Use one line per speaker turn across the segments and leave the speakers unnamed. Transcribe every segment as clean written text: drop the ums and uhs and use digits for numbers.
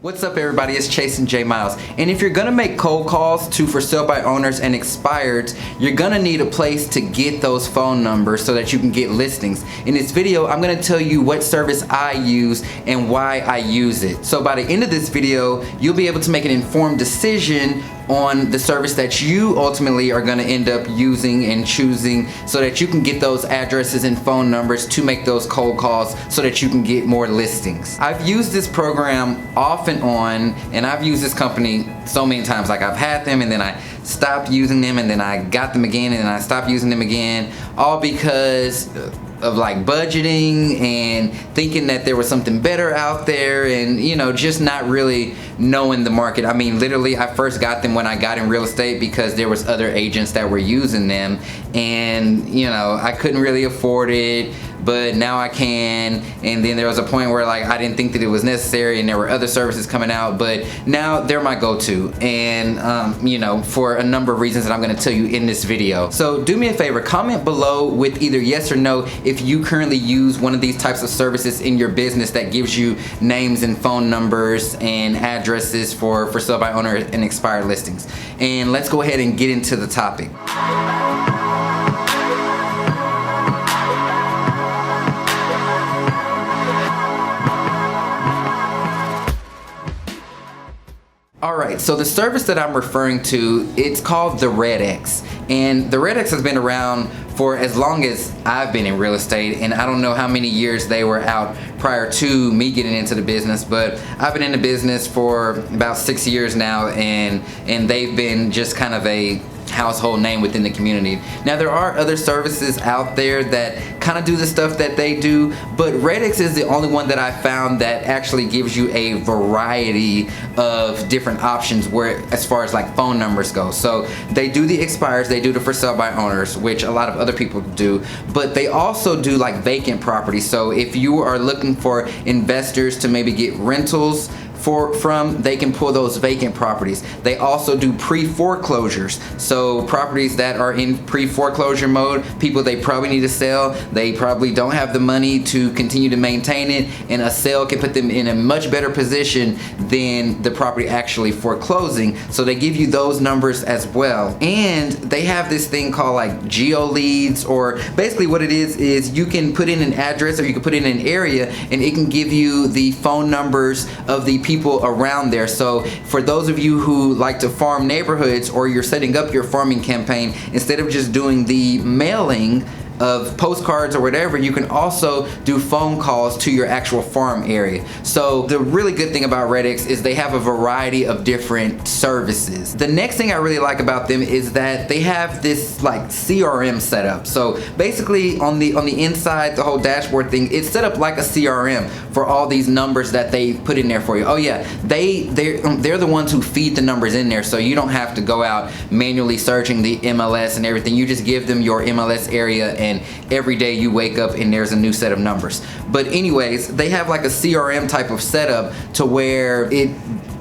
What's up everybody, it's Chase and J Miles. And if you're gonna make cold calls to for sale by owners and expireds, you're gonna need a place to get those phone numbers so that you can get listings. In this video, I'm gonna tell you what service I use and why I use it. So by the end of this video, you'll be able to make an informed decision on the service that you ultimately are going to end up using and choosing so that you can get those addresses and phone numbers to make those cold calls so that you can get more listings. I've used this program off and on, and I've used this company so many times. Like, I've had them and then I stopped using them and then I got them again and then I stopped using them again, all because of like budgeting and thinking that there was something better out there, and you know, just not really knowing the market. I mean, literally I first got them when I got in real estate because there was other agents that were using them, and you know, I couldn't really afford it, but now I can. And then there was a point where like I didn't think that it was necessary and there were other services coming out, but now they're my go-to, and you know, for a number of reasons that I'm going to tell you in this video. So do me a favor, comment below with either yes or no if you currently use one of these types of services in your business that gives you names and phone numbers and addresses for sale by owner and expired listings. And let's go ahead and get into the topic. Alright, so the service that I'm referring to, it's called the RedX. And the RedX has been around for as long as I've been in real estate, and I don't know how many years they were out prior to me getting into the business, but I've been in the business for about 6 years now, and they've been just kind of a household name within the community. Now, there are other services out there that kind of do the stuff that they do, but RedX is the only one that I found that actually gives you a variety of different options where, as far as like phone numbers go. So they do the expires, they do the for sale by owners, which a lot of other people do, but they also do like vacant properties. So if you are looking for investors to maybe get rentals from, they can pull those vacant properties. They also do pre-foreclosures, so properties that are in pre-foreclosure mode, people they probably need to sell, they probably don't have the money to continue to maintain it, and a sale can put them in a much better position than the property actually foreclosing. So they give you those numbers as well. And they have this thing called like geo leads, or basically what it is you can put in an address or you can put in an area and it can give you the phone numbers of the people around there. So for those of you who like to farm neighborhoods, or you're setting up your farming campaign, instead of just doing the mailing of postcards or whatever, you can also do phone calls to your actual farm area. So the really good thing about RedX is they have a variety of different services. The next thing I really like about them is that they have this like CRM setup. So basically on the inside, the whole dashboard thing, it's set up like a CRM for all these numbers that they put in there for you. Oh yeah, they're the ones who feed the numbers in there, so you don't have to go out manually searching the MLS and everything. You just give them your MLS area, and every day you wake up and there's a new set of numbers. But anyways, they have like a CRM type of setup to where it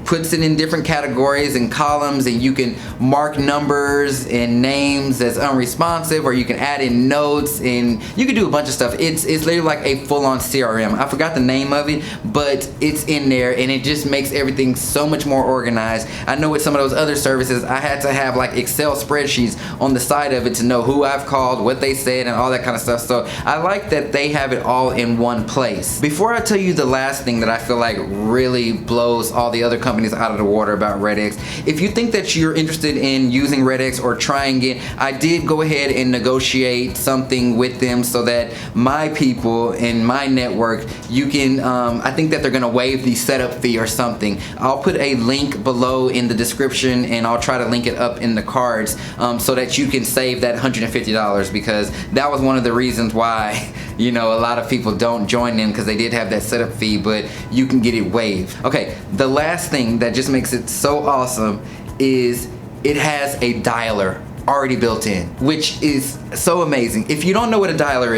puts it in different categories and columns, and you can mark numbers and names as unresponsive, or you can add in notes, and you can do a bunch of stuff. It's literally like a full-on CRM. I forgot the name of it, but it's in there, and it just makes everything so much more organized. I know with some of those other services, I had to have like Excel spreadsheets on the side of it to know who I've called, what they said, and all that kind of stuff. So I like that they have it all in one place. Before I tell you the last thing that I feel like really blows all the other companies out of the water about RedX, if you think that you're interested in using RedX or trying it, I did go ahead and negotiate something with them so that my people in my network, you can, I think that they're gonna waive the setup fee or something. I'll put a link below in the description, and I'll try to link it up in the cards so that you can save that $150, because that was one of the reasons why, you know, a lot of people don't join them, because they did have that setup fee, but you can get it waived. Okay, the last thing that just makes it so awesome is it has a dialer already built in, which is so amazing. If you don't know what a dialer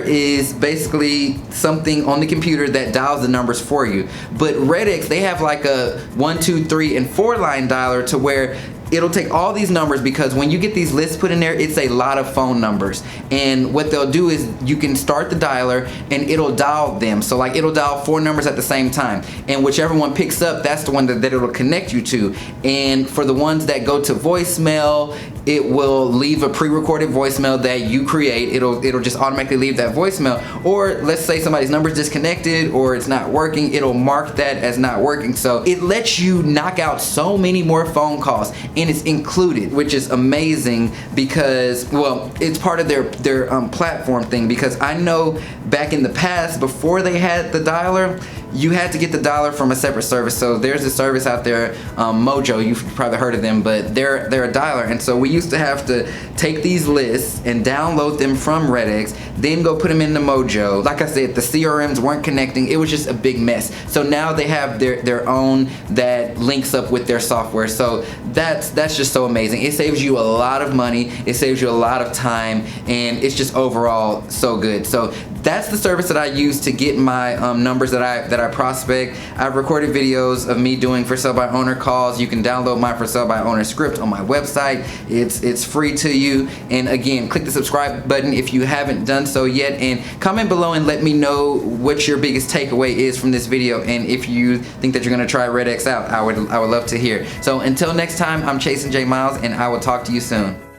is basically something on the computer that dials the numbers for you. But RedX, they have like a 1, 2, 3, and 4 line dialer to where it'll take all these numbers, because when you get these lists put in there, it's a lot of phone numbers. And what they'll do is you can start the dialer and it'll dial them. So like it'll dial 4 numbers at the same time, and whichever one picks up, that's the one that it'll connect you to. And for the ones that go to voicemail, it will leave a pre-recorded voicemail that you create. It'll just automatically leave that voicemail. Or let's say somebody's number's disconnected or it's not working, it'll mark that as not working. So it lets you knock out so many more phone calls, and it's included, which is amazing because, well, it's part of their platform thing. Because I know back in the past, before they had the dialer, you had to get the dialer from a separate service. So there's a service out there, Mojo, you've probably heard of them, but they're a dialer. And so we used to have to take these lists and download them from Red-X, then go put them into Mojo. Like I said, the CRMs weren't connecting. It was just a big mess. So now they have their own that links up with their software. So that's just so amazing. It saves you a lot of money. It saves you a lot of time, and it's just overall so good. So that's the service that I use to get my numbers that I prospect. I've recorded videos of me doing for sale by owner calls. You can download my for sale by owner script on my website. It's free to you. And again, click the subscribe button if you haven't done so yet, and comment below and let me know what your biggest takeaway is from this video, and if you think that you're gonna try Red-X out. I would love to hear. So until next time, I'm Chasen J Miles, and I will talk to you soon.